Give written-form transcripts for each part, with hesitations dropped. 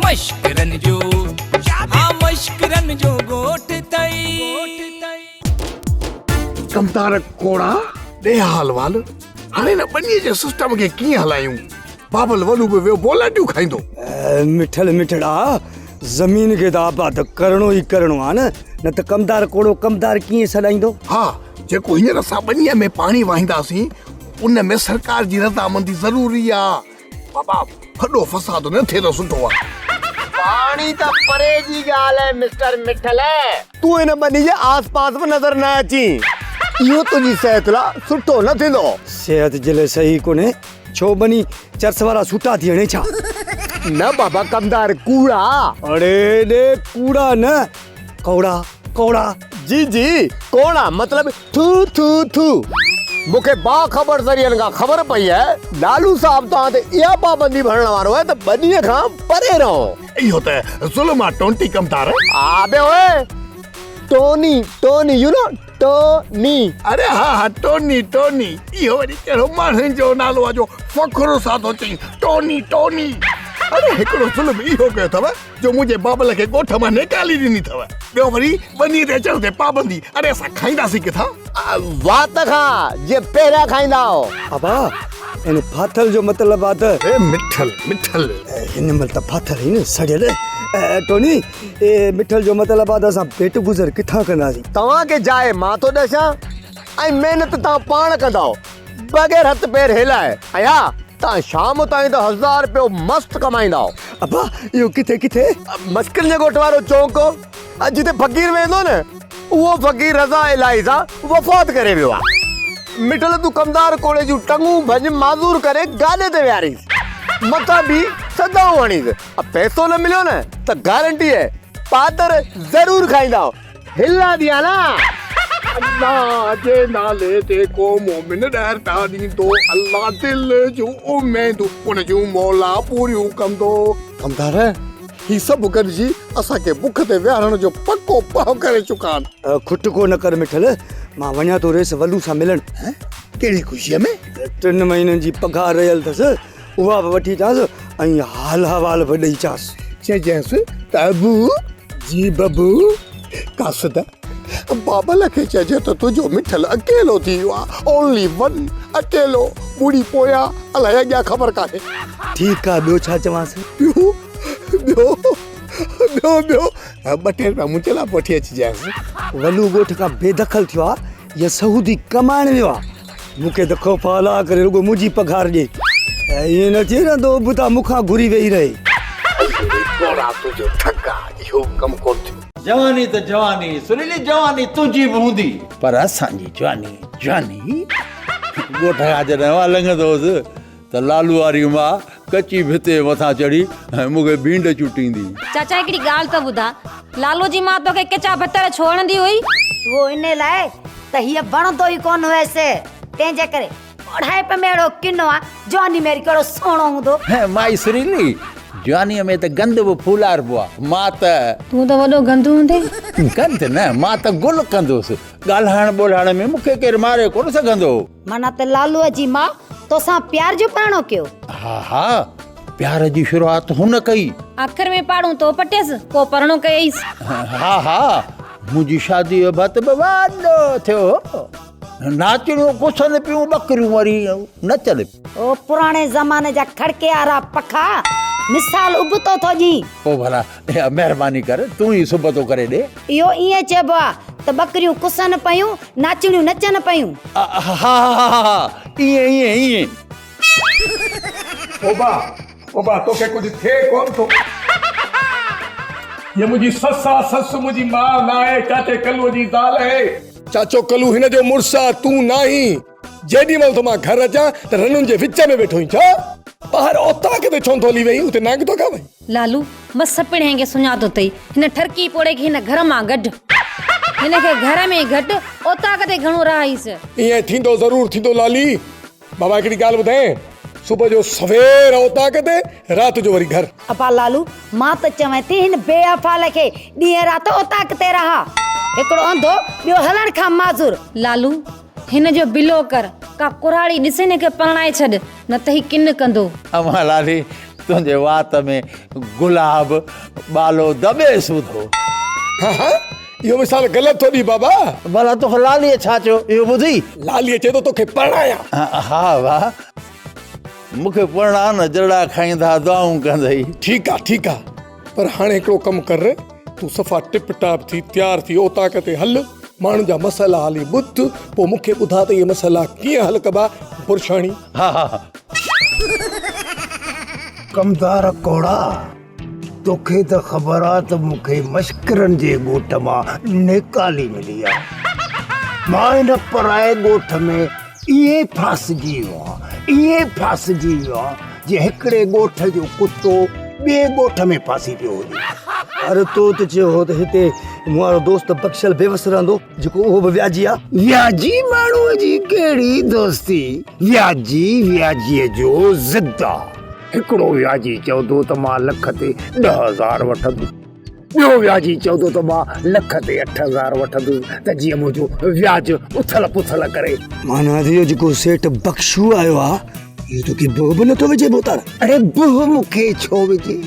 मश्करन जो हाँ मश्करन जो गोठ तई कमतार कोड़ा दे हाल वाल हाणे न बनीअ जे सिस्टम खे कीअं हलायूं बाबल वलू बि वियो बोलाटियूं खाईंदो मिठल मिठड़ा ज़मीन खे त आबाद करणो ई करणो आहे न त कमदार कोड़ो कमदार कीअं सॾाईंदो। हा जेको हींअर असां बनीअ में पाणी वाहींदासीं उन में सरकार जी रज़ामंदी ज़रूरी आहे बाबा वॾो फसाद न थिए त सुठो आहे। पानी त परे जी ॻाल्हि आहे मिस्टर मिठल तूं हिन बनी जे आस पास में नज़र न अची इहो तुंहिंजी सिहत लाइ सुठो न थींदो। सिहत जे लाइ सही कोन्हे छो बनी चर्स वारा सूटा थी हणे छा न बाबा कमदार कूड़ा अरे दे कूड़ा न कौड़ा कौड़ा जी जी कोड़ा मतलब थू थू थू मूंखे बाख़बर ज़रियनि खां ख़बर पई आहे लालू साहब तव्हां ते इहा पाबंदी भरण वारो आहे त बनीअ खां परे रहो। इहो त ज़ुल्म आहे टोंटी कमतार। आबे ओए Tony Tony you know Tony अरे हा टोनी टोनी इहो वरी कहिड़ो माण्हुनि जो नालो आहे जो फ़ख्रु सां थो चई टोनी टोनी। अरे हिकिड़ो ज़ुल्म इहो कयो अथव जो मुंहिंजे बाबल खे ॻोठ मां निकाली ॾिनी अथव ॿियो वरी बनीअ ते अचण ते पाबंदी। अरे असां खाईंदासीं किथां वात खां जे पहिरियां खाईंदा हो अबा इन फाथल जो मतलब आहे त ए मिठल मिठल हिन महिल त फाथल ई न सड़ियल टोनी ए मिठल जो मतलब आहे त असां पेट गुज़र किथां कंदासीं। तव्हांखे जाइ मां थो ॾसां ऐं महिनत तव्हां पाण कंदा बग़ैर हथ पैर हिलाए ऐं हा तव्हां शाम ताईं त 1000 रुपयो मस्त कमाईंदा अबा इहो किथे किथे मस्किन जे ॻोठ वारो चौक जिते फ़कीर वेंदो न उहो फ़कीर रज़ा इलाही सां वफ़ात करे वियो आहे। मिठल तूं कमदार कोड़े जूं टंगूं भॼ माज़ूर करे गाॾे ते विहारीस मथां बि सदाऊं हणीस पैसो न मिलियो न त गारंटी आहे पादर ज़रूर खाईंदा हिला दिया ना अल्लाह जे नाले ते को मोमिन ॾहर पिया ॾींदो अल्लाह दिल जूं उमेदूं उन जूं मौला पूरियूं कंदो। कमदार ही सभु गॾिजी असांखे बुख ते विहारण जो पको पाव करे चुका आहिनि। खुटको न कर मिठल मां वञा थो रेस वलू सां मिलण। कहिड़ी ख़ुशीअ में 3 महीननि जी पघार रहियल अथसि उहा बि वठी अचांसि ऐं हाल हवाल बि ॾेई अचांसि। चइजांसि त अबू जी बबू कासद बाबल खे चइजे त तुंहिंजो मिठल अकेलो थी वियो आहे ओनली वन अकेलो ॿुड़ी पोयां अलाए अॻियां ख़बर कान्हे। ठीकु आहे ॿियो छा चवांसि। ॿियो ॿियो ॿियो ॿियो 2 रुपया मुंहिंजे लाइ वठी अचिजांइसि। वलू ॻोठ खां बेदख़ल थियो आहे या सऊदी कमाइण वियो आहे मूंखे त ख़ौफ़ हला करे रुॻो मुंहिंजी पघार ॾे ईअं न थी रहंदो बुधा मूंखां घुरी वेही रहे। तुंहिंजो ठगा इहो कमु कोन थियो। जवानी त जवानी सुनीली जवानी तुंहिंजी बि हूंदी पर असांजी जवानी जवानी ॻोठ खां जॾहिं मां लंघंदो हुउसि त लालू वारी मां कची भिते मथां चढ़ी ऐं मूंखे भींड चुटींदी। चाचा हिकिड़ी ॻाल्हि त ॿुधा लालू जी मां तोखे कचा भतर छोड़ंदी हुई वो इन लाइ त हीअ वणंदो ई कोन हुयसि तंहिंजे करे बुढ़ापे में अहिड़ो किनो आहे जवानी में कहिड़ो सुहिणो हूंदो। माई सुरीली जवानीअ में त गंद बि फूलारबो आहे मां त तूं त वॾो गंदू हूंदे गंद न मां त गुल कंदुसि ॻाल्हाइण ॿोल्हाइण में मूंखे केरु मारे कोन सघंदो। माना त लालूअ जी मां तोसां प्यार जो परणो कयो। हा हा प्यार जी शुरूआत हुन कई आख़िर में पाड़ू तो पटियसि पोइ परणो कयईसि। हा हा मुंहिंजी शादी जो भत बि वॾो थियो नाचणियूं कुछनि पियूं ॿकरियूं वरी नचनि। ओ पुराणे ज़माने जा खड़के वारा पखा मिसाल उबतो थो जी। ओ भला महिरबानी कर तूं ई सुबतो करे ॾे। इहो ईअं चइबो आहे त ॿकरियूं कुसनि पयूं नाचणियूं नचनि पयूं। हा हा ईअं ईअं ईअं। ओबा तोखे कुझु थिए कोन थो। ये मुंहिंजी ससु मुंहिंजी माउ न आहे चाचे कलूअ जी ज़ाल आहे। चाचो कलू हिन जो मुड़ुसु आहे तूं न आहीं। जेॾी महिल मां घर अचां त रनुनि जे विच में वेठो आहीं छा ॿाहिरि ओता किथे छो थोली वई उते नांग थो खावई। लालू मस पिणे खे सुञातो अथई हिन ठरकी पोड़े खे हिन घर मां गॾु हिनखे घर में घटि ओता किथे घणो रहाईसि। ईअं थींदो ज़रूरु थींदो लाली। बाबा हिकिड़ी ॻाल्हि ॿुधाए सुबुह जो सवेर ओता किथे राति जो वरी घर। अपा लालू मां त चवां थी हिन बेअफ़ाल खे ॾींहं राति ओता किथे रहा हिकिड़ो अंधो ॿियो हलण खां माज़ूर। लालू हिन जो बिलो कर का कुराड़ी ॾिसे न के परणाए छॾ न त ही किन कंदो। अमा लाली तुंहिंजे वात में गुलाब बालो दॿे सूधो। हाँ हाँ इहो मिसाल ग़लति थो ॾी बाबा। भला तोखे लालीअ छा चयो इहो ॿुधी? लालीअ चए थो तोखे परणाया। हा वाह, मूंखे परणा न जड़ा खाईंदा दुआऊं कंदई। ठीक आहे पर हाणे हिकिड़ो कमु कर, तूं सफ़ा टिप टाप थी तैयार थी ओता ते हल, माण्हुनि जा मसइला हाली ॿुध, पोइ मूंखे ॿुधा त इहे मसइला कीअं हल कबा पुरशाणी। हा कमदार कोड़ा, तोखे त ख़बर आहे त मूंखे मश्करनि जे ॻोठ मां नेकाली मिली आहे। मां हिन पराए ॻोठ में ईअं फासिजी वियो आहे जे हिकिड़े ॻोठ जो कुतो ॿिए ॻोठ में फासी पियो हुजे। अरे तो त चयो हो त हिते मुंहिंजो दोस्त बख्शल बेवस रहंदो, जेको उहो बि व्याजी आहे। व्याजी माण्हूअ जी कहिड़ी दोस्ती, व्याजीअ जो ज़िद आहे। हिकिड़ो व्याजी चवंदो त मां लख ते 10,000 वठंदुसि, ॿियो व्याजी चवंदो त मां लख ते 8,000 वठंदुसि, त जीअं मुंहिंजो व्याज उथल पुथल करे। माना इहो जेको सेठ बख्शू आयो आहे, इहो तोखे बोह बि नथो विझे बोतार? अरे बोह मूंखे छो विझे?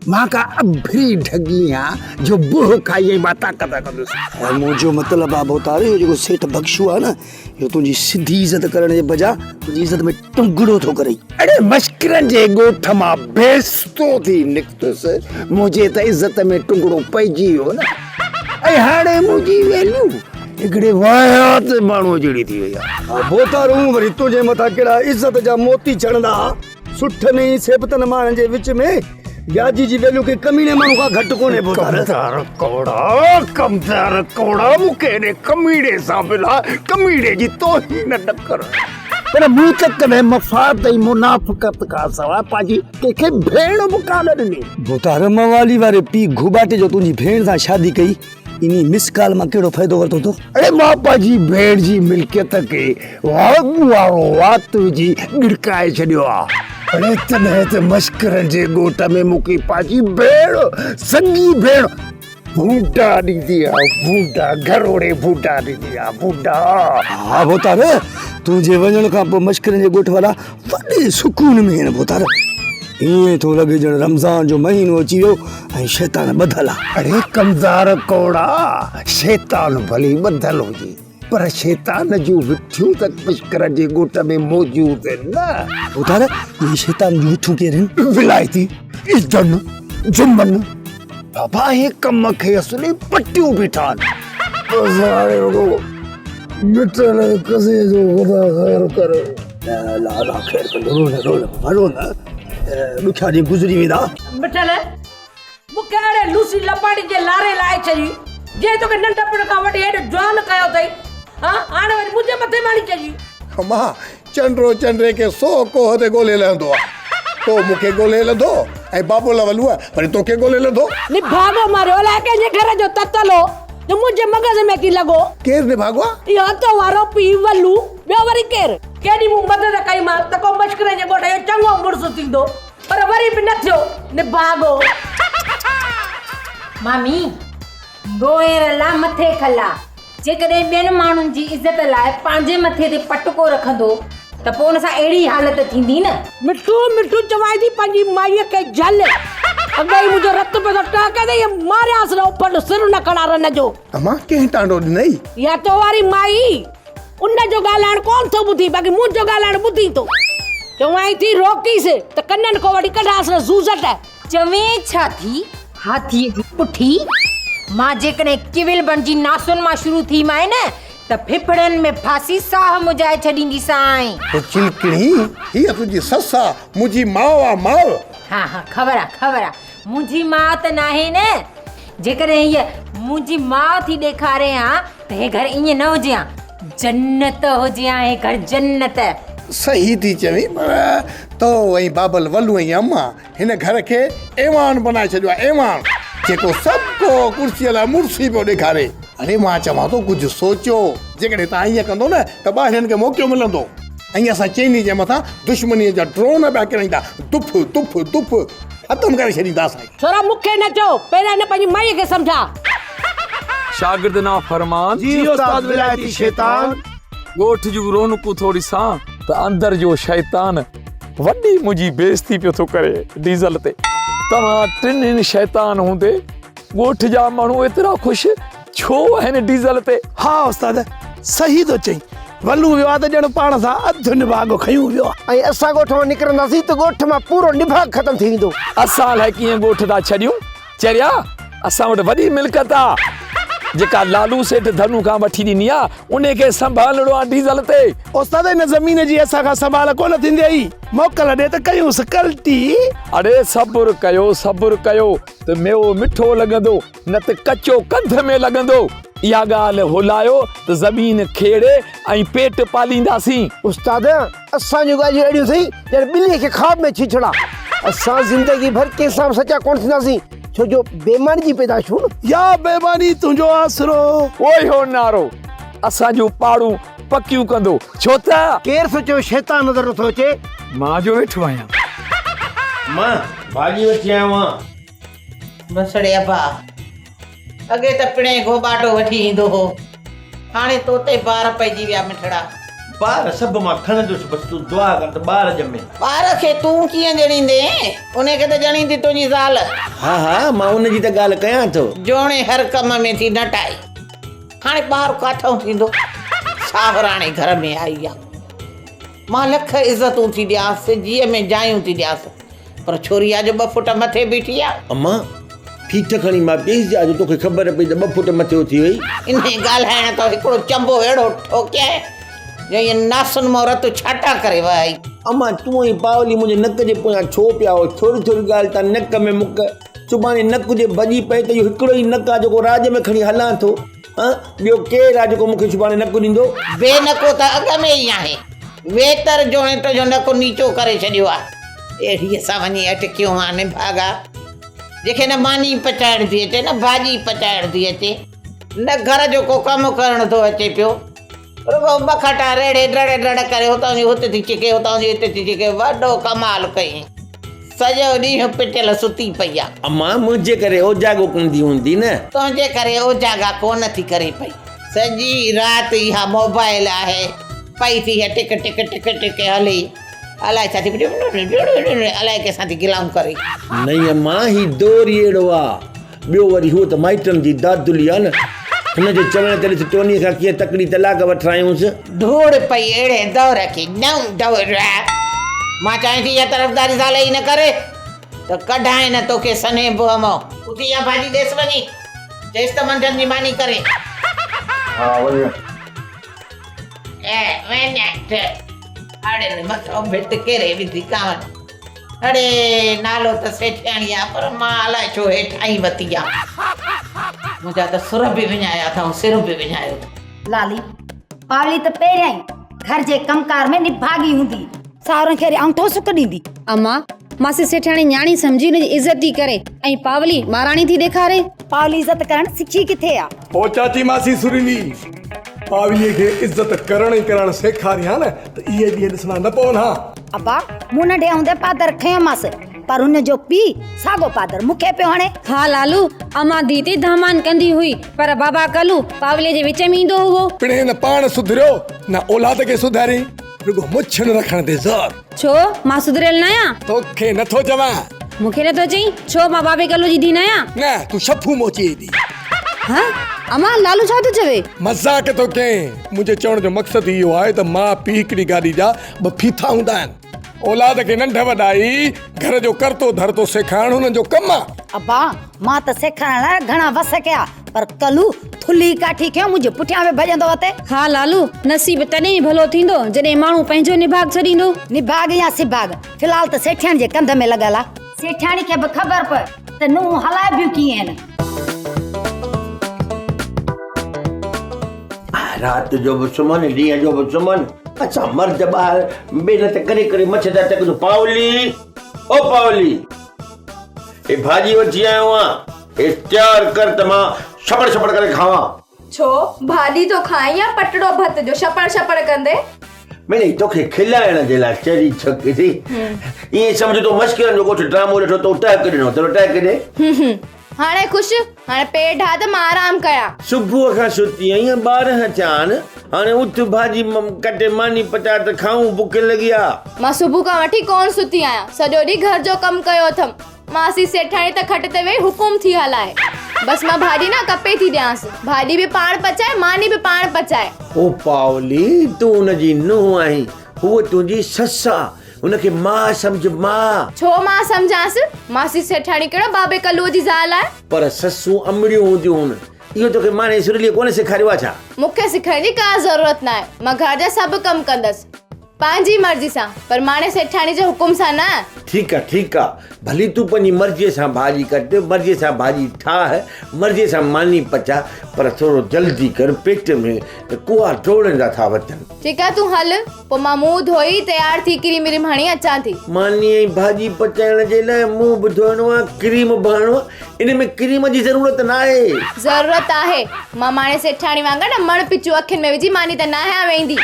मां का अभरी ठगी आहियां जो बोह खाई मां ताक़त कंदुसि। मुंहिंजो मतिलबु आहे बोतार, इहो जेको सेठ बख्शू आहे न, इहो तुंहिंजी सिधी इज़त करण जे बजाय तुंहिंजी इज़त में टुंगड़ो थो करे। अरे मश्करनि जे ॻोठ मां बेस्तो थी निकितुसि, मुंहिंजे त इज़त में टुंगड़ो पइजी वियो न। ऐं हाणे मुंहिंजी वैल्यू हिकिड़े वाहियात माण्हूअ जहिड़ी थी वई आहे। बोतारूं वरी तुंहिंजे मथां कहिड़ा इज़त जा मोती चढ़ंदा, सुठनि सेबतनि माण्हुनि जे विच में व्याजी जी वैल्यू के कमीने माण्हू खां घटि कोन्हे। कमदार कोड़ा मूंखे ने कमीने सां मिला, कमीने जी तौहीन न कर। पर मूं त कॾहिं मफ़ाद ऐं मुनाफ़िक़त खां सवाइ पंहिंजी कंहिंखे भेण बि कान ॾिनी। बोतार मवाली वारे पी घुबाटे जो तुंहिंजी भेण सां शादी कई, इनी मिस कॉल मां कहिड़ो फ़ाइदो वरितो तो? अरे मां पंहिंजी भेण जी मिल्कियत खे वारो वात विझी गिड़काए छॾियो आहे। अरे तॾहिं त मश्करनि जे ॻोठ में मूंखे पंहिंजी भेण, संगी भेण बूढ़ा ॾींदी आहे, बूढ़ा घरोड़े बूढ़ा ॾींदी आहे, बूढ़ा। हा बोतार, तुंहिंजे वञण खां पोइ मश्करनि जे ॻोठ वारा वॾे सुकून में आहिनि बोतार। ईअं थो लॻे ॼण रमज़ान जो महीनो अची वियो ऐं शैतान ॿधल आहे। अरे कमज़ार कोड़ा, शैतान भली ॿधल हुजे पर शैतान जूं विठियूं त मश्कर जे ॻोठ में मौजूद आहिनि न। बोतार, इहे शैतान जूं विठियूं केरु आहिनि? विलायती, इज़न, जुम्मन, बाबा हे कम खे असली पटियूं बीठा आहिनि। मिटल कसे जो ख़ुदा ख़ैर करे। ला ख़ैर कंदो, रोल ॾुखिया ॾींहं गुज़री वेंदा। मिटल मूंखे अहिड़े लूसी लपाड़ी जे लारे लाए छॾी, जे तोखे नंढपण खां वठी हेॾो जवान कयो अथई, हाणे वरी मुंहिंजे मथे माणी चई। मां चंडरो चंडरे खे 100 कोह ते ॻोल्हे लहंदो आहे, तो मूंखे ॻोल्हे लधो ऐं बाबो लवलू आहे वरी तोखे ॻोल्हे लधो। निभागो मारियो अलाए कंहिंजे घर जो ततलो जो मुंहिंजे मगज़ में की लॻो। केरु निभागो आहे? इहो हथ वारो पी वलू, ॿियो वरी केरु? केॾी मूं मदद कई मां त को मश्करे जे ॻोठ जो चङो मुड़ुसु थींदो, पर वरी बि न थियो। निभागो मामी रोएर ला मथे खला, जेकॾहिं ॿियनि माण्हुनि जी इज़त लाइ पंहिंजे मथे ते पटको रखंदो त पोइ हुन सां अहिड़ी हालत थींदी न। मिठू मिठू चवाई थी पंहिंजी माईअ खे झल, अगरि मुंहिंजो रत पियो थो टहिके त इहे मारियासि न उपड़ सिर न खणारनि जो। अमां कंहिं टांडो ॾिनई? या तो वारी माई उन जो ॻाल्हाइण कोन थो ॿुधी, बाक़ी मुंहिंजो ॻाल्हाइण ॿुधी थो। चवाई थी रोकीसि त कननि को वठी कढासि न ज़ूज़ट। चवें छा थी हाथी पुठी, मां जेकॾहिं किविल बणजी नासुनि मां शुरू थी माए न त फिफड़नि में फासी साह मुजाए छॾींदी साईं। चिलकणी हीअ तुंहिंजी ससु आहे, मुंहिंजी माउ आहे, माउ। हा ख़बर आहे, मुंहिंजी माउ त नाहे न। जेकॾहिं हीअ मुंहिंजी माउ थी ॾेखारे हा त हे घर ईअं न हुजे हा, जन्नत हुजे हा, हे घर जन्नत। सही थी चवी, पर तो ऐं बाबल वलू ऐं अम्मा हिन घर खे ऐवान बनाए छॾियो आहे, ऐवान जेको सभु को कुर्सीअ लाइ मुर्सी पियो ॾेखारे। अरे मां चवां थो कुझु सोचियो, जेकॾहिं तव्हां ईअं कंदो न त ॿाहिरनि खे मौक़ो मिलंदो ऐं असां चैनी जे मथां दुश्मनीअ जा ड्रोन पिया किराईंदा, दुफ दुफ दुफ ख़तमु करे छॾींदासीं। छोरा मूंखे न चओ, पहिरियां न पंहिंजी माईअ खे सम्झा। शागिर्द ना फरमान जी उस्ताद विलायती शैतान। ॻोठ जूं रौनकूं थोड़ी सां त अंदर जो शैतान वॾी मुंहिंजी बेइज़ती पियो थो करे डीज़ल ते। तव्हां टिनि शैतान हूंदे ॻोठ जा माण्हू एतिरा ख़ुशि छो आहिनि डीज़ल ते? हाँ उस्ताद सही तो चई। वलू वियो आहे त ॼण पाण सां अधु निभाग खयूं वियो आहे। ऐं असां ॻोठ मां निकिरंदासीं त ॻोठ मां पूरो निभाग ख़तम थी वेंदो। असां लाइ कीअं ॻोठ था छॾियूं? चरिया असां वटि वॾी मिल्कत आहे जेका लालू सेठ धनु खां वठी ॾिनी आहे, उन खे संभालणो आहे डीज़ल ते। उस्ताद हिन ज़मीन जी असां खां संभाल कोन थींदी आई। मोकल ॾे त कयूंसि कल्टी। अरे सब्र कयो त मेवो मिठो लॻंदो, न त कचो कंध में लॻंदो। इहा ॻाल्हि हुलायो त ज़मीन खेड़े ऐं पेट पालींदासीं। उस्ताद असां जूं ॻाल्हियूं अहिड़ियूं अथई ॼण ॿिलीअ खे ख़्वाब में छिछड़ा। असां ज़िंदगी भर कंहिंसां सचा कोन थींदासीं छो जो बेईमानी जी पैदाशूं या बेईमानी तुंहिंजो आसरो। ओए हो नारो असां जूं पाड़ू पकियूं कंदो छो त केरु सोचियो शैतान नज़र नथो अचे। मां जो वेठो आहियां। मां भाॼी वठी आयो आहियां। बसड़े अबा अॻे त पिणे गोबाटो वठी ईंदो हो, हाणे तोते ॿार पइजी विया मिठड़ा। ॿार सभु मां खणंदुसि, बसि तूं दुआ कर त ॿार ॼमे। ॿार खे तूं कीअं ॼणींदे? उनखे त ॼणींदी तुंहिंजी ज़ाल। हा मां उनजी त ॻाल्हि कयां थो। जोणे हर कम में थी नटाई, हाणे ॿार काथऊं थींदो? सावराणी घर में आई आहे। मां लख इज़तूं थी ॾियांसि, जीअ में जायूं थी ॾियांसि, पर छोरिया जो 2 फुट मथे बीठी आहे। अम्मा फीट खणी मां पेइसि जा जो तोखे ख़बर पई त 2 फुट मथे थी वई। इन ॻाल्हाइण त हिकिड़ो चंबो अहिड़ो ठोकियाए जो ईअं नासुनि मां रतु छाटा करे वई। अम्मा तूं ई पावली मुंहिंजे नक जे पोयां छो पिया हो? थोरी ॻाल्हि तां नक में मुक। सुभाणे नक जे भॼी पए त इहो हिकिड़ो ई नक आहे जेको राज में खणी हलां थो। ॿियो केरु आहे जेको मूंखे सुभाणे नक ॾींदो? बेनको त अॻ में ई आहे, वेतर जोणे तुंहिंजो नक नीचो करे छॾियो आहे। अहिड़ीअ सां वञी अटकियो आहे निभागा जेके न मानी पचाइण थी अचे, न भाॼी पचाइण थी अचे, न घर जो को कमु करणु थो अचे पियो। रुगो बखटा रेड़े डड़ करे हुतां जी हुते थी चिके, हुतां जी हिते थी चिके। वॾो कमाल कई, सॼो ॾींहुं पिटियल सुती पई आहे। अम्मा मुंहिंजे करे ओजागो कंदी हूंदी न। तुंहिंजे करे ओजागा कोन थी करे पई, सॼी राति इहा मोबाइल आहे पई थी टिक टिक टिक टिक हली। अलाए छा थी अलाए कंहिंसां थी गिलाऊं करे। नहीं अम्मा ही दौर ई अहिड़ो आहे। ॿियो वरी हूअ त माइटनि जी दादुली आहे न, हुनजे चवण ते टोनीअ खां कीअं तकड़ी तलाक वठायूंसि। धूड़ पई अहिड़े दौर खे नऊं दौर। मां चाहियां थी इहा तरफ़दारी साले ई न करे त कढाए न तोखे सने बुह मां। उथी इहा भाॼी ॾेसि वञी, चएसि त मंझंदि जी मानी करे। हा वञो। अड़े मथो भिट केरे विधी कान। अड़े नालो त सेठियाणी आहे पर मां अलाए छो हेठां ई वती आहे। मुंहिंजा त सुर बि विञाया अथऊं, सिर बि विञायो अथऊं। लाली पावली त पहिरियां ई घर जे कमकार में निभागी हूंदी, सावरनि खे अंगूठो सुक ॾींदी। अम्मा मासी सेठाणी न्याणी समझी हुनजी इज़त थी करे ऐं पावली महाराणी थी ॾेखारे। पावली इज़त करण सिखी किथे आहे? ओ चाची मासी सुरीली पावलीअ खे इज़त करण सेखारियां न त इहे ॾींहं ॾिसणा न पवनि। हा अबा मूं नंढे हूंदे पादर खयोमांसि, पर हुन जो पीउ साॻो पादर मूंखे पियो हणे। हा लालू अम्मा धी ते धामान कंदी हुई पर बाबा कलू पावलीअ जे विच में ईंदो हुओ। पिणे न पाण सुधरियो न औलाद खे सुधारी, रुगो मुछन रखण ते ज़ोर। छो मां सुधरियल न आहियां? तोखे नथो चवां। मूंखे नथो चई? छो मां बाबे कलू जी धी न आहियां? न तूं शफू मोची दी। हाँ अम्मा लालू छा थो चवे? मज़ाक तो कहीं। मुझे चवण जो मक़सद इहो आहे त मां पीउ हिकिड़ी गाॾी जा 2 फीथा हूंदा आहिनि। औलाद खे नंढ वॾाई घर जो करतो धरतो सेखारण हुननि जो कमु आहे। अबा मां त सेखारण लाइ घणा वस कया, पर कलू थुली काठी खयो मुंहिंजे पुठियां में भॼंदो अते। हा लालू नसीब तॾहिं ई भलो थींदो जॾहिं माण्हू पंहिंजो निभाग छॾींदो। निभाग या सिभाग फिलहाल त सेठियाणी जे कंध में लॻल आहे। सेठियाणी खे बि ख़बर पए त नूं हलाए बियूं कीअं आहिनि। रात जो भी सुमन, ॾींहं जो भी सुमन। अच्छा मर्द ॿार महिनत करे करे मच्छदा तक पावली ओ पावली ए भाॼी वठी आयो आहियां, ए तैयार कर त मां छपड़ छपड़ करे खावां। छो भाॼी तो खाई या पटड़ो भत जो छपड़ छपड़ कंदे? मैंने तोखे खिलाइण जे लाइ चरी छक थी। ये समझ तो मश्किलन जो कुछ ड्रामो ॾिठो तो टहक ॾिनो तो टहक ॾे। हाणे खुश हाणे पेट ढा त मां आराम कया सुबुह खां सुती आहीं 12 चान हाणे उठ भाजी कटे मानी पटाट खाऊं बुख लगी आ मां सुबुह खां वठी कोन सुती आहियां सॼो ॾींहुं घर जो कमु कयो अथमि मासी सेठाणी त खट ते वेही हुकुम थी हलाए बस मां भाॼी ना कपे थी ॾियांसि भाॼी बि पाण पचाए मानी बि पाण पचाए ओ पावली तूं उनजी नुंहुं आहीं हूअ तुंहिंजी ससु आ उनखे मां सम्झ मां छो मां सम्झांसि मासी सेठाणी कहिड़ो बाबे कल्लूअ जी ज़ाल आहे पर ससूं अमड़ियूं हूंदियूं हुन इहो तोखे माने सुरलीअ कोन सेखारियो आहे छा मूंखे सिखण जी का ज़रूरत न आहे मां घर जा सभु कमु कंदसि पंहिंजी मर्ज़ी सां पर माने सेठाणी जे हुकुम सां न ठीक आहे भली तूं पंहिंजी मर्ज़ीअ सां भाॼी कट मर्ज़ीअ सां भाॼी ठाह मर्ज़ीअ सां मानी पचा पर थोरो जल्दी कर पेट में कुआ टोड़नि था वठनि ठीकु आहे तूं हल पोइ मां मुंहुं धोई तयार थी क्रीम व्रीम हणी अचां थी मानी ऐं भाॼी पचाइण जे लाइ मुंहुं बि धोइणो आहे क्रीम बि हणणो आहे इन में क्रीम जी ज़रूरत न आहे ज़रूरत आहे मां माणे सेठाणी वांगुरु न मण पिचू अखियुनि में विझी मानी त न हया वेंदी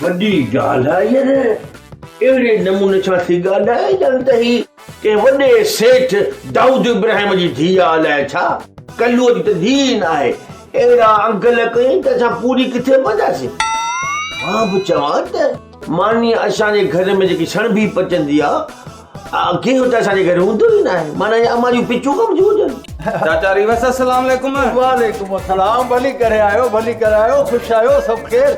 वॾी ॻाल्हि आहे यार अहिड़े नमूने छा थी ॻाल्हाए ॼण त ही के वॾे सेठ दाऊद इब्राहिम जी धीउ आहे अलाए छा कल्लूअ जी त धीउ न आहे अहिड़ा अंगल कई त असां पूरी किथे पवंदासीं मां बि चवां त मानी असांजे घर में जेकी सणबी पचंदी आहे केहो त असांजे घर हूंदो ई न आहे माना अम्मा जूं पिचूं कम जूं हुजनि चाचा रिवस अस्सलाम वालेकुम वालेकुम अस्सलाम भली करे आयो खुश आयो सब खेर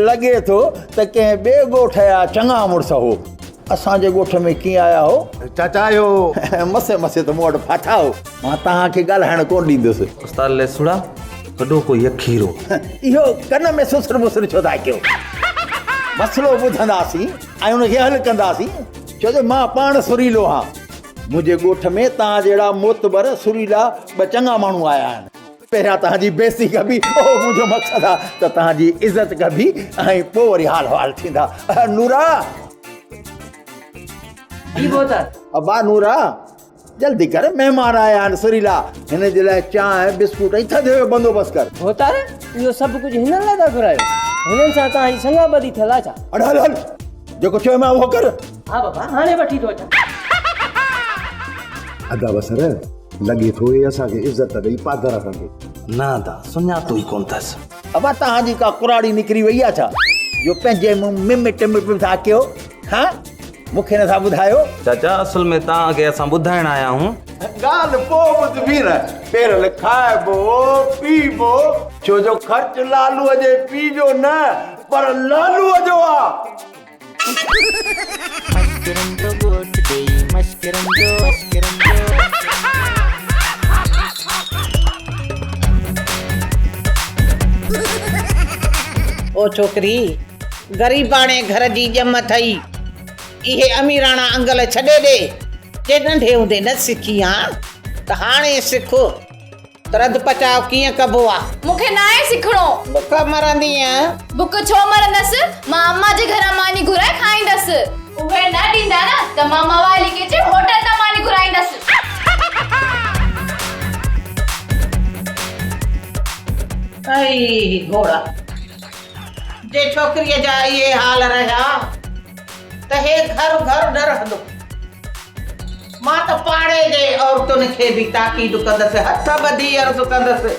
लगे थो त कंहिं ॿिए ॻोठ जा चङा मुड़स हो असांजे ॻोठ में कीअं आया हो चाचा आयो मसे त मूं वटि फाथा हो मां तव्हांखे ॻाल्हाइण कोन ॾींदुसि उस्ताद लेसुड़ा कॾो कोई अखीरो इहो कन में सुसर मुसर छो था कयो मसलो ॿुधंदासीं ऐं उनखे हल कंदासीं छो जो मां पाण सुरीलो आहियां मुंहिंजे ॻोठ में तव्हां जहिड़ा मोतबर सुरीला ॿ चङा माण्हू आया आहिनि पहिरियां तव्हांजी बेइज़ती कबी मुंहिंजो मक़सदु आहे त तव्हांजी इज़त कबी ऐं पोइ वरी हाल हवाल थींदा नूरा अबा नूरा जल्दी कर महिमान आया आहिनि सुरीला हिन जे लाइ चांहि बिस्कुट ऐं थधे जो बंदोबस्तु कर होतार इहो सभु कुझु हिननि लाइ था घुरायो हिननि सां तव्हांजी संगाबदी थियल आहे छा हल जेको चयो मां उहो कर हा बाबा हाणे वठी थो अचां अदा बसर लॻे थो हे असांखे इज़त ॾेई पादर रखंदे ना दा सुञातो ई कोन अथसि अबा तव्हांजी का कुराड़ी निकिरी वई आहे छा जो पंहिंजे मुंहुं मिट था कयो हा मूंखे नथा ॿुधायो चाचा असल में तव्हांखे असां ॿुधाइण आया आहियूं ॻाल्हि पोइ ॿुधबी न पहिरियों खाइबो पीबो छो जो ख़र्च लालूअ जे पीउ जो न पर लालूअ जो आहे ओ छोकरी गरीबाणे घर जी ॼम अथई इहे अमीराणा अंगल छॾे ॾे जे नंढे हूंदे न सिखी हा त हाणे सिख तरद पचाव कीअं कबो आहे मूंखे न आहे सिखणो बुख मरंदी आहे बुख छो मरंदसि मां अम्मा जे घरां मानी घुराए खाईंदसि उहे न ॾींदा न त मां मवाली खे जे होटल तां मानी घुराईंदसि ऐं घोड़ा जे छोकरीअ जा इहे हाल रहिया त हे घर न रहंदो मां त पाड़े जे औरतुनि खे बि ताक़ीद कंदसि हथ ॿधी अर्ज़ु कंदसि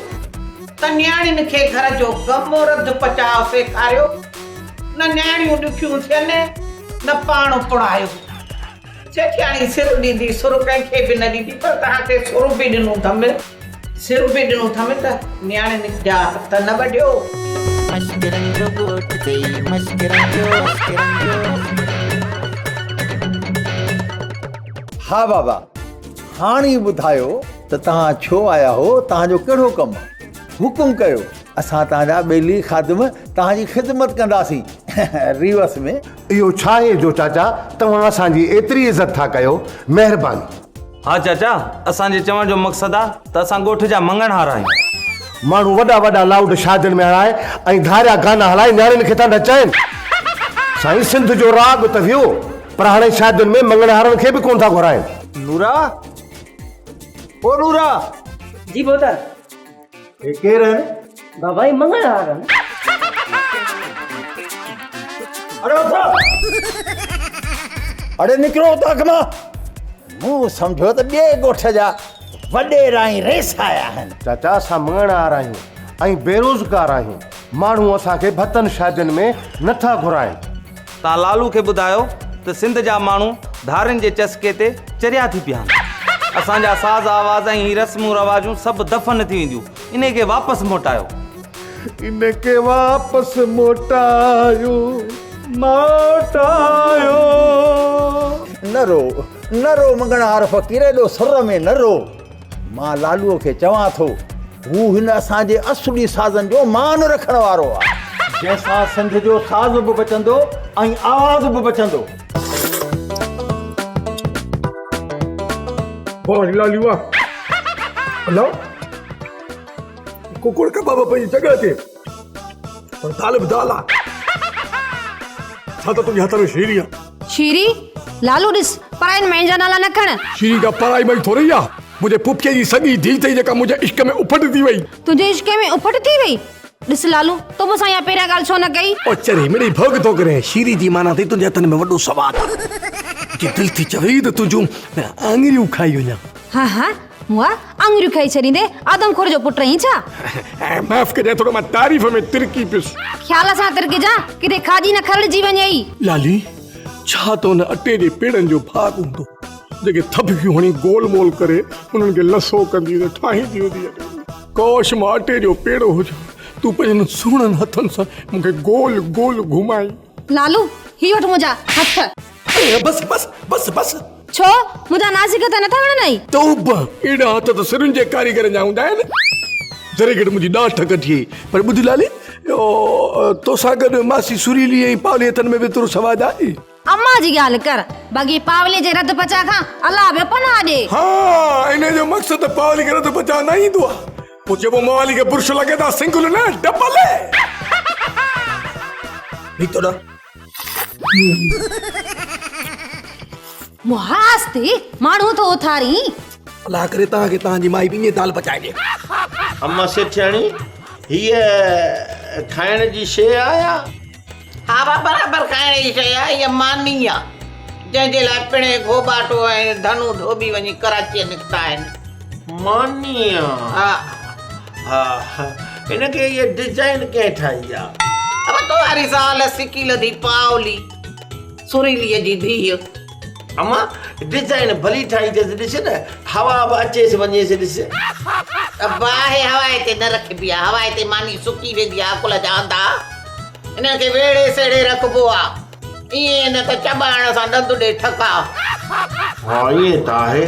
त न्याणियुनि खे घर जो कमु रध पचाव सेखारियो न न्याणियूं ॾुखियूं थियनि न पाण पढ़ायो सेठियाणी सिर ॾींदी सुर कंहिंखे बि न ॾींदी पर तव्हांखे सुर बि ॾिनो अथमि सिर बि ॾिनो अथमि त न्याणियुनि जा हथ न वढियो हा बाबा हाणे ॿुधायो त तव्हां छो आया हो तव्हांजो कहिड़ो कमु आहे हुकुम कयो असां तव्हांजा ॿेली ख़ादिम तव्हांजी ख़िदमत कंदासीं रिवस में इहो छा आहे जो चाचा तव्हां असांजी एतिरी इज़त था कयो महिरबानी हा चाचा असांजे चवण जो मक़सदु आहे त असां ॻोठ जा मंगणहार आहियूं माण्हू वॾा लाउड शादियुनि में हलाए ऐं धारिया गाना हलाए न्याणियुनि खे था नचाइनि साईं सिंध जो राग त वियो पर हाणे शादियुनि में मंगणहारनि खे बि कोन था घुराइनि नूरा ओ नूरा जी बोतर हे केरु आहिनि बाबा ही मंगणहार अड़े निकिरो त अॻ मां मूं सम्झो त ॿिए ॻोठ जा वॾेरा ऐं रेस आया आहिनि। चाचा असां मङण वारा आहियूं ऐं बेरोज़गार आहियूं। माण्हू असांखे भतनि शादियुनि में नथा घुराइनि। तव्हां लालू खे ॿुधायो त सिंध जा माण्हू धारियुनि जे चस्के ते चरिया थी पिया आहिनि। असांजा साज़ आवाज़ ऐं हीअ रस्मूं रवाजूं सभु दफ़न थी वेंदियूं। इन खे वापसि मोटायो। इनके वापस मोटायो न रो मङण हार फ़क़ीर, एॾो सुर में न रो। मां लालूअ खे चवां थो, हू हिन असांजे असुली साज़नि जो मान रखण वारो आहे, जंहिंसां सिंध जो साज़ बि बचंदो ऐं आवाज़ बि बचंदो। लालूआ हलो कुकुड़ कबाब पंहिंजी जॻह ते पर दाल बि दाल आहे। छा त तुंहिंजे हथ में शीरी आहे? शीरी? लालू ॾिस, पराइन माइन जा नाला न खण। शीरी का पराई मई थोड़ी आहे। मुंहिंजे पुफीअ जी सॻी धीउ अथई जेका मुंहिंजे इश्क में उफट थी वई। तुंहिंजे इश्क में उफट थी वई? ॾिस लालू, तो मूंसां इहा पहिरियां ॻाल्हि छो न कई? ओ चरी मिड़ी भोग थो करे। शीरी जी माना थी तुंहिंजे हथनि में वॾो सवादु। जे दिलि थी चवई त तुंहिंजूं आङिरियूं खाई वञा। हाँ हाँ, मुआ आङिरियूं खाई छॾींदे आदमखोर जो पुट रही छा? माफ़ कजां, थोरो मां तारीफ़ में तिरकी पियुसि। ख्याल सां तिरकी जा, किथे खाजी न खरड़जी वञई। लाली, छा तो न अटे जे पेड़नि जो भाग हूंदो जेके थपकियूं हणी गोल मोल करे उन्हनि खे लसो कंदी त ठाहींदी वेंदी। कोश मां अटे जो पेड़ो हुजे, तूं पंहिंजनि सुहिणनि हथनि सां मूंखे गोल गोल घुमाई। लालू, ही वठ मुंहिंजा हथ। बस बस बस बस। छो मुंहिंजा नासिक त नथा वणनि? तौबा, एॾा हथ त सिरुनि जे कारीगरनि जा हूंदा आहिनि। जरे गॾु मुंहिंजी ॾाढ कढी पर ॿुध लाली, तोसां गॾु मासी सुरीली ऐं पावली हथनि में बि तुर सवाद आहे। अम्मा जी ॻाल्हि कर, बाक़ी पावले जे रद पचा खां अलाह बि पनाह ॾे। हाँ, इन जो मक़सदु पावली खे रद पचा न ईंदो आहे। पोइ चइबो मवाली खे बुर्श लॻे था, सिंगुल न डबल। मुहास ते माण्हू थो उथारी। अलाह करे तव्हांखे तव्हांजी माई बि ईअं दाल पचाए ॾे। अम्मा सेठियाणी, हीअ खाइण जी शइ आहे? हा बा, बराबरि खाइण जी शइ आहे। इहा मानी आहे जंहिंजे लाइ पिणे गोबाटो ऐं धनु धोबी वञी कराची निकिता आहिनि। मानी आहे? हा हा, हिनखे इहा डिज़ाइन कंहिं ठाही आहे? अब तो हरी साल सिकी लधी पावली सुरीलीअ जी धीउ। अम्मा डिज़ाइन भली ठाही अथसि, ॾिस न, हवा बि अचेसि वञेसि। ॾिस बाहि हवाए ते न रखबी आहे, हवाए ते मानी सुकी वेंदी आहे। अकुल जा अंधा हिनखे वेड़े सेड़े रखबो आहे, ईअं न त चॿाइण सां ॾंदु ॾे ठका। हा ईअं त आहे।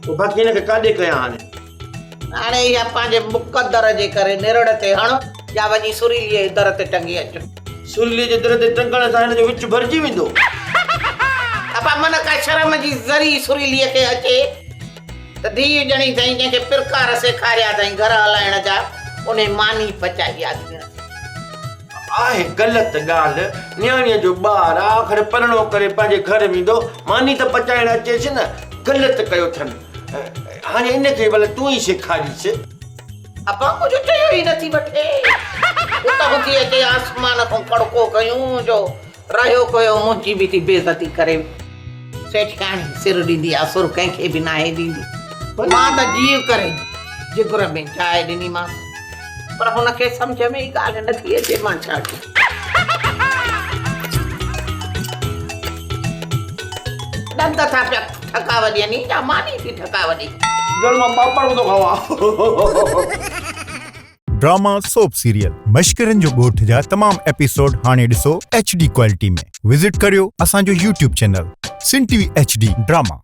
पोइ बाक़ी हिनखे काॾे कयां हाणे इहा पंहिंजे मुक़दर जे करे निरड़ ते हण या वञी सुरीलीअ जे दर ते टंगी अचो। सुरीलीअ जे दर ते टंगण सां हिन जो विच भरिजी वेंदो। अपा मन का शर्म जी ज़री सुरीलीअ खे अचे त धीउ ॼणी अथई जंहिंखे प्रकार सेखारिया अथई घर हलाइण जा, उन मानी पचाई आहे। आहे ग़लति ॻाल्हि। न्याणीअ जो ॿारु आहे, आख़िर परणो करे पंहिंजे घर वेंदो, मानी त पचाइण अचेसि न। ग़लति कयो अथनि। हाणे इनखे भले तूं ई सेखारीसि। अपा कुझु चयो ई नथी वठे। उतां थी अचे आसमान खां कड़को कयूं जो रहियो कयो मुंहिंजी बि थी बेइज़ती करे। सेठियाणी सिर ॾींदी आहे, सुर कंहिंखे बि नाहे ॾींदी। मां त जीव करे जिगर में चांहि ॾिनीमांसि, पर हुनखे सम्झ में ई ॻाल्हि नथी अचे मां छा कयां। ॾंद था पिया ठका वॼनि या मानी थी ठका वॼे। मां पापड़ थो खावां। ड्रामा सोप सीरियल मश्करनि जो ॻोठ जा तमाम एपिसोड हाणे ॾिसो HD क्वालिटी में। विजिट करियो असांजो YouTube चैनल सिन TV HD ड्रामा।